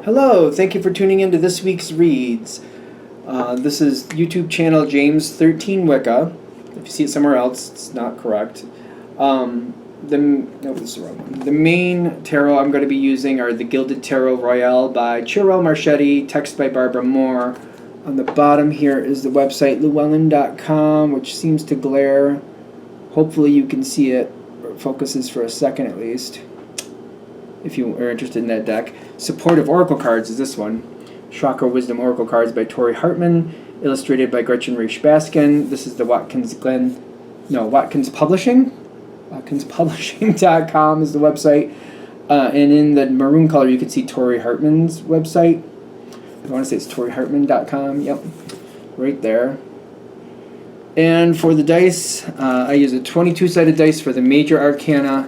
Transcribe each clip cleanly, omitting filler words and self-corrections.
Hello, thank you for tuning in to this week's reads. This is YouTube channel James 13 Wicca. If you see it somewhere else, it's not correct. This is the wrong one. The main tarot I'm going to be using are the Gilded Tarot Royale by Chiarel Marchetti, text by Barbara Moore. On the bottom here is the website llewellyn.com, which seems to glare. Hopefully you can see it, or it focuses for a second at least, if you are interested in that deck. Supportive Oracle cards is this one. Chakra Wisdom Oracle cards by Tori Hartman, illustrated by Gretchen Raish Baskin. This is the Watkins Publishing. WatkinsPublishing.com is the website. And in the maroon color you can see Tori Hartman's website. I want to say it's ToriHartman.com. Yep, right there. And for the dice, I use a 22-sided dice for the major arcana,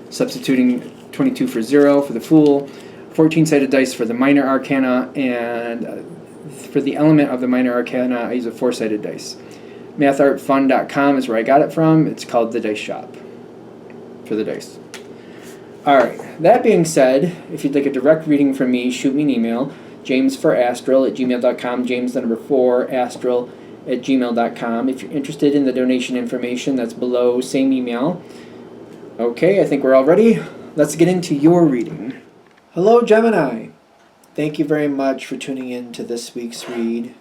substituting 22 for 0 for the Fool. 14-sided dice for the minor arcana, and for the element of the minor arcana, I use a 4-sided dice. MathArtFun.com is where I got it from. It's called the Dice Shop for the dice. Alright, that being said, if you'd like a direct reading from me, shoot me an email, james4astral@gmail.com, james4astral@gmail.com. If you're interested in the donation information, that's below, same email. Okay, I think we're all ready. Let's get into your reading. Hello, Gemini. Thank you very much for tuning in to this week's read.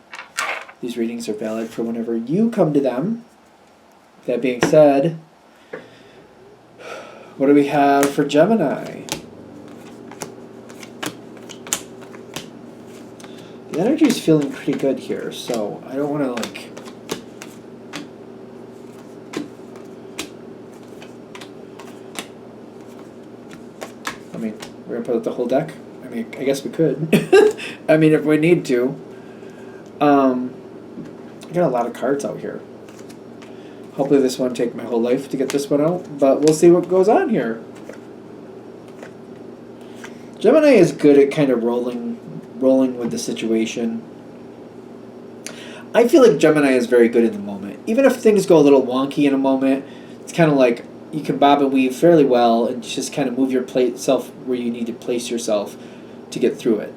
These readings are valid for whenever you come to them. That being said, what do we have for Gemini? The energy is feeling pretty good here, so I don't want to we're going to put out the whole deck? I mean, I guess we could. I mean, if we need to. I got a lot of cards out here. Hopefully this won't take my whole life to get this one out, but we'll see what goes on here. Gemini is good at kind of rolling with the situation. I feel like Gemini is very good in the moment. Even if things go a little wonky in a moment, it's kind of like you can bob and weave fairly well and just kind of move yourself where you need to place yourself to get through it.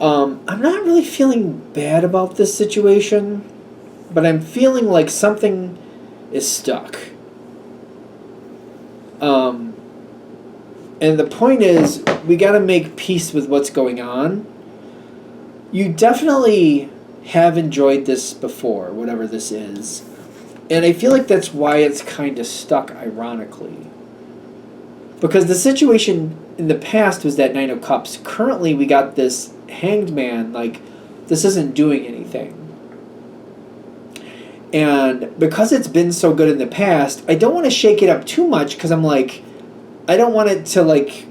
I'm not really feeling bad about this situation, but I'm feeling like something is stuck. And the point is, we got to make peace with what's going on. You definitely have enjoyed this before, whatever this is. And I feel like that's why it's kind of stuck, ironically. Because the situation in the past was that Nine of Cups. Currently, we got this Hanged Man, like, this isn't doing anything. And because it's been so good in the past, I don't want to shake it up too much, because I'm like, I don't want it to, like,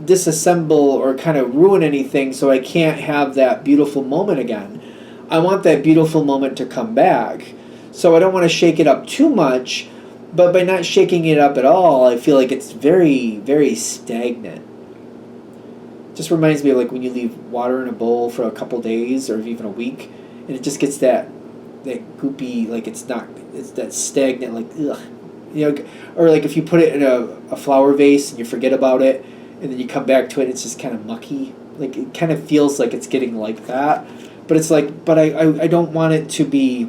disassemble or kind of ruin anything so I can't have that beautiful moment again. I want that beautiful moment to come back. So I don't want to shake it up too much, but by not shaking it up at all, I feel like it's very, very stagnant. Just reminds me of like when you leave water in a bowl for a couple days or even a week, and it just gets that goopy, like it's that stagnant, like ugh. You know, or like if you put it in a flower vase and you forget about it, and then you come back to it, it's just kind of mucky. Like it kind of feels like it's getting like that. But it's like, but I don't want it to be,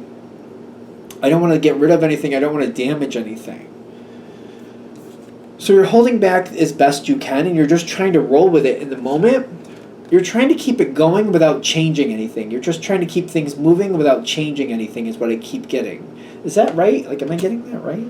I don't want to get rid of anything. I don't want to damage anything. So you're holding back as best you can, and you're just trying to roll with it in the moment. You're trying to keep it going without changing anything. You're just trying to keep things moving without changing anything is what I keep getting. Is that right? Like, am I getting that right?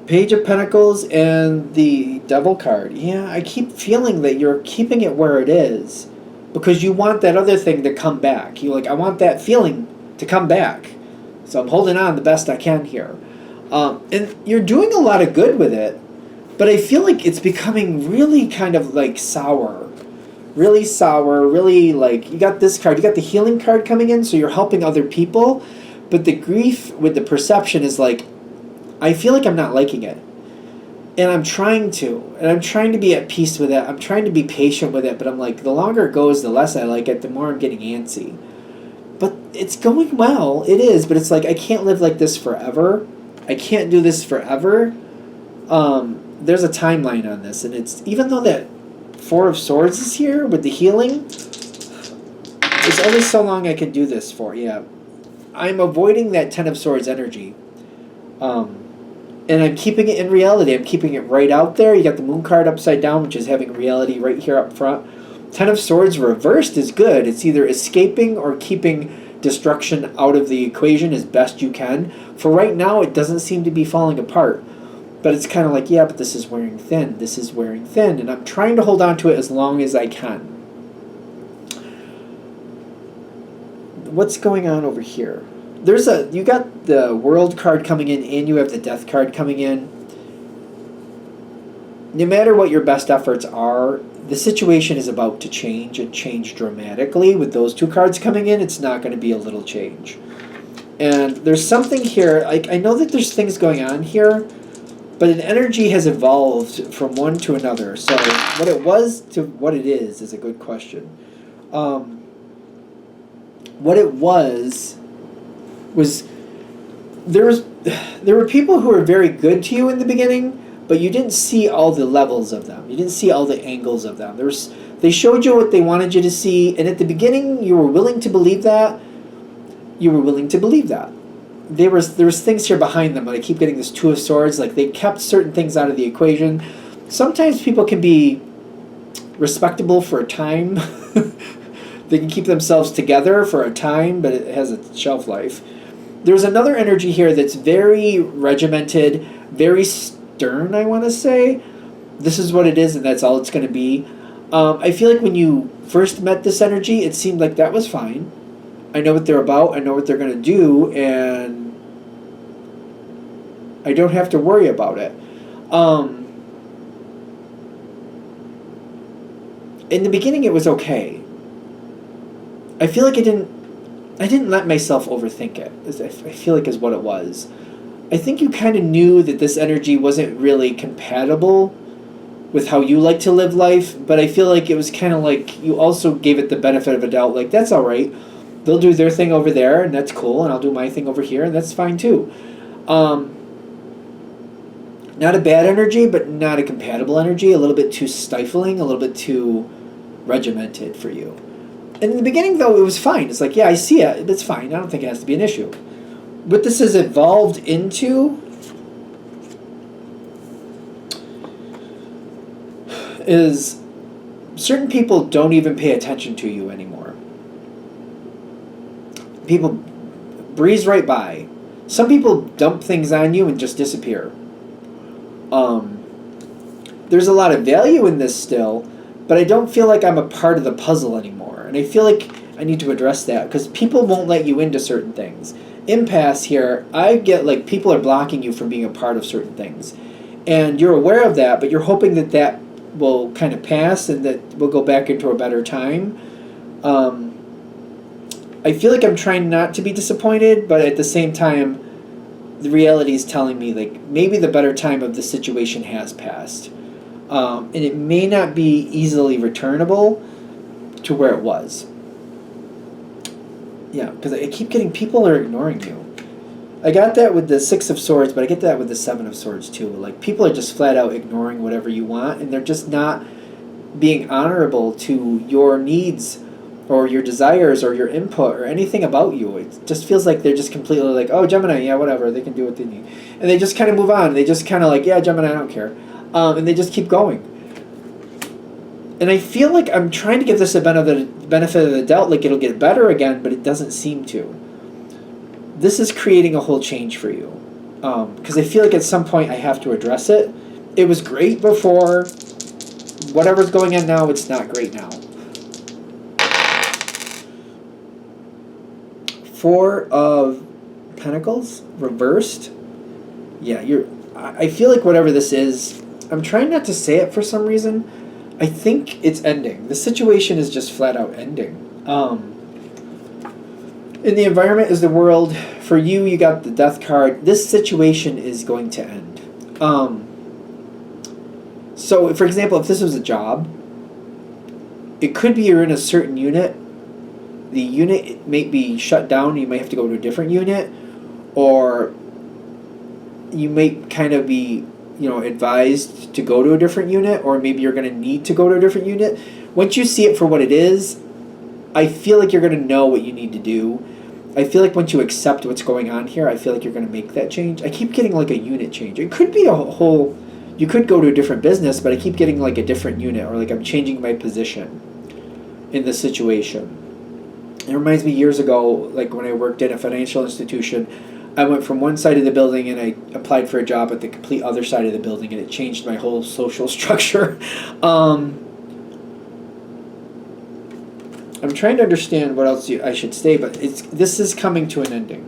Page of Pentacles and the Devil card. Yeah, I keep feeling that you're keeping it where it is because you want that other thing to come back. You're like, I want that feeling to come back. So I'm holding on the best I can here. And you're doing a lot of good with it, but I feel like it's becoming really kind of like sour. Really sour, really like, you got this card, you got the healing card coming in, so you're helping other people, but the grief with the perception is like, I feel like I'm not liking it. And I'm trying to. And I'm trying to be at peace with it. I'm trying to be patient with it. But I'm like, the longer it goes, the less I like it, the more I'm getting antsy. But it's going well. It is. But it's like, I can't live like this forever. I can't do this forever. There's a timeline on this, and it's even though that Four of Swords is here with the healing, it's only so long I can do this for. Yeah, I'm avoiding that Ten of Swords energy, and I'm keeping it in reality. I'm keeping it right out there. You got the Moon card upside down, which is having reality right here up front. Ten of Swords reversed is good. It's either escaping or keeping destruction out of the equation as best you can. For right now, it doesn't seem to be falling apart. But it's kind of like, yeah, but this is wearing thin. This is wearing thin. And I'm trying to hold on to it as long as I can. What's going on over here? You got the World card coming in and you have the Death card coming in. No matter what your best efforts are, the situation is about to change and change dramatically. With those two cards coming in, it's not going to be a little change. And there's something here, I know that there's things going on here, but an energy has evolved from one to another. So what it was to what it is a good question. What it was there were people who were very good to you in the beginning, but you didn't see all the levels of them. You didn't see all the angles of them. They showed you what they wanted you to see, and at the beginning you were willing to believe that. You were willing to believe that. There was things here behind them, but I keep getting this Two of Swords, like they kept certain things out of the equation. Sometimes people can be respectable for a time. They can keep themselves together for a time, but it has a shelf life. There's another energy here that's very regimented, very stern, I want to say. This is what it is, and that's all it's going to be. I feel like when you first met this energy, it seemed like that was fine. I know what they're about, I know what they're going to do, and I don't have to worry about it. In the beginning, it was okay. I feel like I didn't let myself overthink it. I feel like is what it was. I think you kind of knew that this energy wasn't really compatible with how you like to live life, but I feel like it was kind of like you also gave it the benefit of a doubt, like that's all right. They'll do their thing over there, and that's cool, and I'll do my thing over here, and that's fine too. Not a bad energy, but not a compatible energy. A little bit too stifling, a little bit too regimented for you. And in the beginning, though, it was fine. It's like, yeah, I see it. It's fine. I don't think it has to be an issue. What this has evolved into is certain people don't even pay attention to you anymore. People breeze right by. Some people dump things on you and just disappear. There's a lot of value in this still, but I don't feel like I'm a part of the puzzle anymore. And I feel like I need to address that because people won't let you into certain things. Impasse here, I get like people are blocking you from being a part of certain things. And you're aware of that, but you're hoping that that will kind of pass and that we'll go back into a better time. I feel like I'm trying not to be disappointed, but at the same time, the reality is telling me like maybe the better time of the situation has passed. And it may not be easily returnable to where it was. Yeah, because I keep getting people are ignoring you. I got that with the Six of Swords, but I get that with the Seven of Swords too. Like people are just flat out ignoring whatever you want, and they're just not being honorable to your needs or your desires or your input or anything about you. It just feels like they're just completely like, oh, Gemini, yeah, whatever, they can do what they need. And they just kind of move on. They just kind of like, yeah, Gemini, I don't care. And they just keep going. And I feel like I'm trying to give this a benefit of the doubt, like it'll get better again, but it doesn't seem to. This is creating a whole change for you. Because I feel like at some point I have to address it. It was great before. Whatever's going on now, it's not great now. Four of Pentacles reversed. Yeah, I feel like whatever this is, I'm trying not to say it for some reason. I think it's ending. The situation is just flat out ending. In the environment is the world. For you, you got the Death card. This situation is going to end. So, for example, if this was a job, it could be you're in a certain unit. The unit may be shut down. You might have to go to a different unit. Or you may kind of be advised to go to a different unit, or maybe you're going to need to go to a different unit. Once you see it for what it is, I feel like you're going to know what you need to do. I feel like once you accept what's going on here, I feel like you're going to make that change. I keep getting like a unit change. It could be a whole, you could go to a different business, but I keep getting like a different unit, or like I'm changing my position in the situation. It reminds me years ago, like when I worked in a financial institution, I went from one side of the building and I applied for a job at the complete other side of the building, and it changed my whole social structure. I'm trying to understand what else I should say, but this is coming to an ending.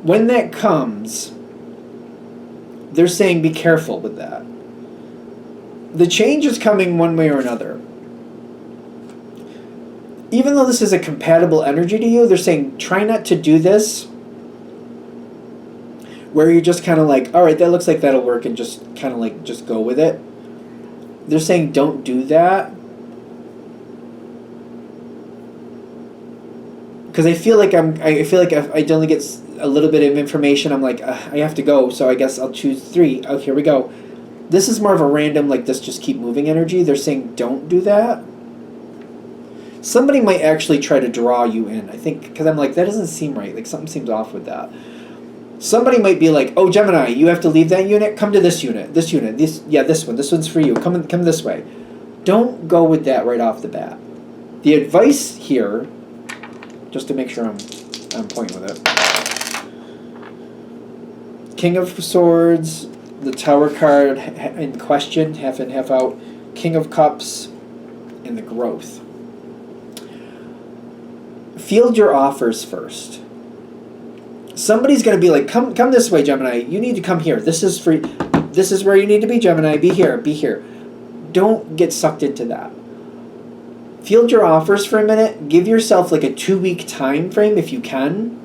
When that comes, they're saying be careful with that. The change is coming one way or another. Even though this is a compatible energy to you, they're saying try not to do this where you're just kind of like, all right, that looks like that'll work, and just kind of like just go with it. They're saying don't do that. Because I feel like if I only get a little bit of information, I'm like, I have to go, so I guess I'll choose 3. Oh, here we go. This is more of a random, like this just keep moving energy. They're saying don't do that. Somebody might actually try to draw you in, I think, because I'm like, that doesn't seem right. Like something seems off with that. Somebody might be like, oh, Gemini, you have to leave that unit. Come to this unit. This unit. This one. This one's for you. Come this way. Don't go with that right off the bat. The advice here, just to make sure I'm pointing with it. King of Swords, the Tower card in question, half in, half out. King of Cups, and the Growth. Field your offers first. Somebody's going to be like, come this way, Gemini. You need to come here. This is where you need to be, Gemini. Be here. Don't get sucked into that. Field your offers for a minute. Give yourself like a 2-week time frame if you can.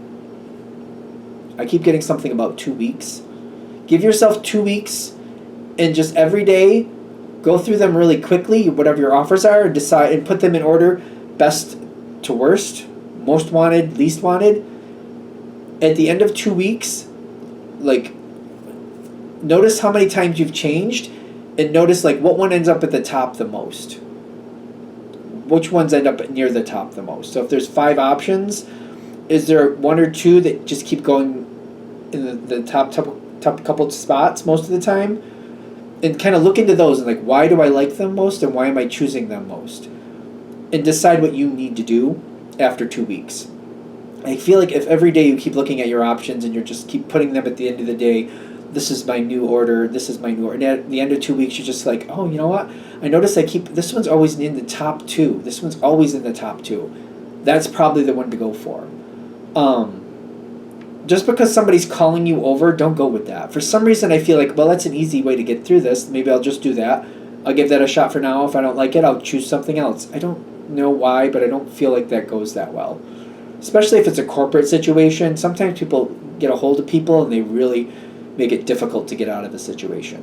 I keep getting something about 2 weeks. Give yourself 2 weeks, and just every day go through them really quickly, whatever your offers are, and decide and put them in order, best to worst, most wanted, least wanted. At the end of 2 weeks, like, notice how many times you've changed, and notice like what one ends up at the top the most. Which ones end up near the top the most? So if there's 5 options, is there 1 or 2 that just keep going in the top couple spots most of the time? And kind of look into those and like, why do I like them most, and why am I choosing them most? And decide what you need to do after 2 weeks. I feel like if every day you keep looking at your options and you just keep putting them at the end of the day, this is my new order, and at the end of 2 weeks you're just like, oh, you know what? I notice this one's always in the top 2. This one's always in the top 2. That's probably the one to go for. Just because somebody's calling you over, don't go with that. For some reason I feel like, well, that's an easy way to get through this. Maybe I'll just do that. I'll give that a shot for now. If I don't like it, I'll choose something else. I don't know why, but I don't feel like that goes that well. Especially if it's a corporate situation. Sometimes people get a hold of people and they really make it difficult to get out of the situation.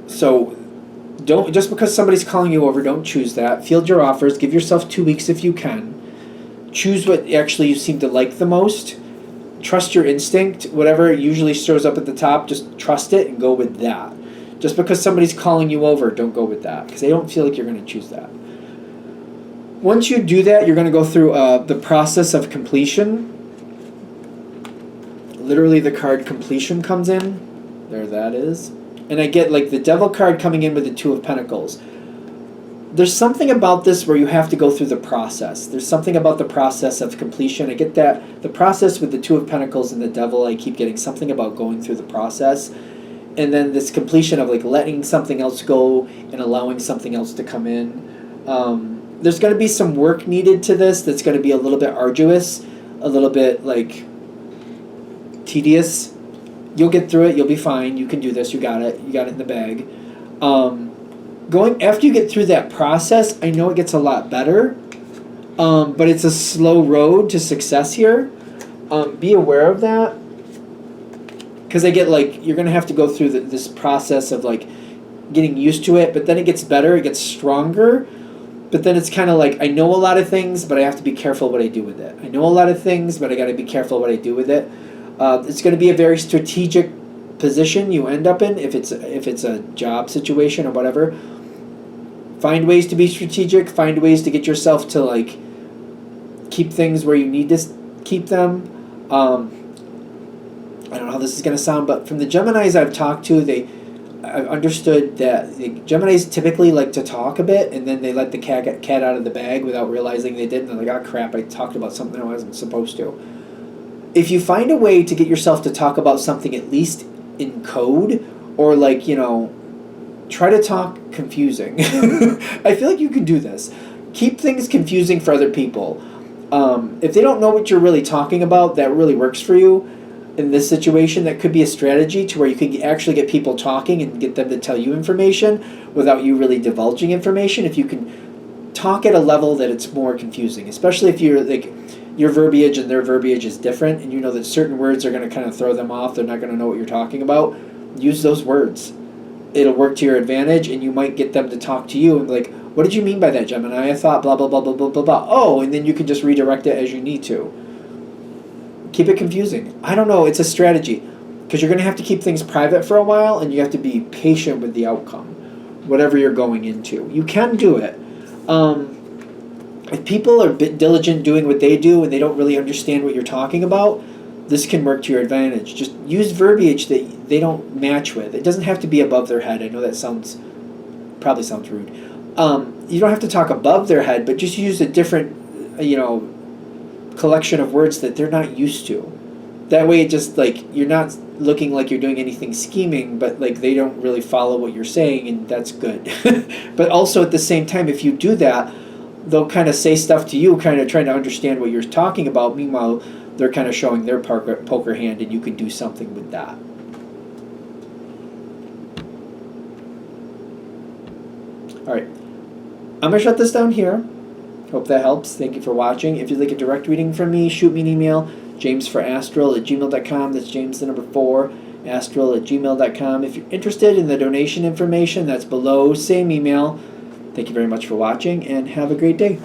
So don't, just because somebody's calling you over, don't choose that. Field your offers. Give yourself 2 weeks if you can. Choose what actually you seem to like the most. Trust your instinct. Whatever usually shows up at the top, just trust it and go with that. Just because somebody's calling you over, don't go with that, because they don't feel like you're going to choose that. Once you do that, you're going to go through the process of completion. Literally, the card completion comes in. There that is. And I get like the Devil card coming in with the 2 of Pentacles. There's something about this where you have to go through the process. There's something about the process of completion. I get that. The process with the 2 of Pentacles and the Devil, I keep getting something about going through the process. And then this completion of like letting something else go and allowing something else to come in. There's going to be some work needed to this that's going to be a little bit arduous, a little bit like tedious. You'll get through it. You'll be fine. You can do this. You got it. You got it in the bag. Going after you get through that process, I know it gets a lot better, but it's a slow road to success here. Be aware of that, because I get like you're going to have to go through this process of like getting used to it, but then it gets better. It gets stronger. But then it's kind of like, I know a lot of things, but I have to be careful what I do with it. I know a lot of things, but I got to be careful what I do with it. It's going to be a very strategic position you end up in if it's a job situation or whatever. Find ways to be strategic. Find ways to get yourself to like keep things where you need to keep them. I don't know how this is going to sound, but from the Geminis I've talked to, I've understood that the Geminis typically like to talk a bit, and then they let the cat out of the bag without realizing they did, and they're like, oh crap, I talked about something I wasn't supposed to. If you find a way to get yourself to talk about something at least in code, or like, you know, try to talk confusing. I feel like you can do this. Keep things confusing for other people. If they don't know what you're really talking about, that really works for you. In this situation, that could be a strategy to where you could actually get people talking and get them to tell you information without you really divulging information. If you can talk at a level that it's more confusing, especially if you're like your verbiage and their verbiage is different, and you know that certain words are going to kind of throw them off. They're not going to know what you're talking about. Use those words. It'll work to your advantage, and you might get them to talk to you and be like, what did you mean by that, Gemini? I thought blah, blah, blah, blah, blah, blah, blah. Oh, and then you can just redirect it as you need to. Keep it confusing. I don't know. It's a strategy. Because you're going to have to keep things private for a while, and you have to be patient with the outcome, whatever you're going into. You can do it. If people are a bit diligent doing what they do and they don't really understand what you're talking about, this can work to your advantage. Just use verbiage that they don't match with. It doesn't have to be above their head. I know that probably sounds rude. You don't have to talk above their head, but just use a different, collection of words that they're not used to. That way it just, like, you're not looking like you're doing anything scheming, but, like, they don't really follow what you're saying, and that's good. But also at the same time, if you do that, they'll kind of say stuff to you, kind of trying to understand what you're talking about. Meanwhile, they're kind of showing their poker hand, and you can do something with that. All right. I'm going to shut this down here. Hope that helps. Thank you for watching. If you'd like a direct reading from me, shoot me an email, jamesforastral@gmail.com. That's James the number 4, astral@gmail.com. If you're interested in the donation information, that's below, same email. Thank you very much for watching, and have a great day.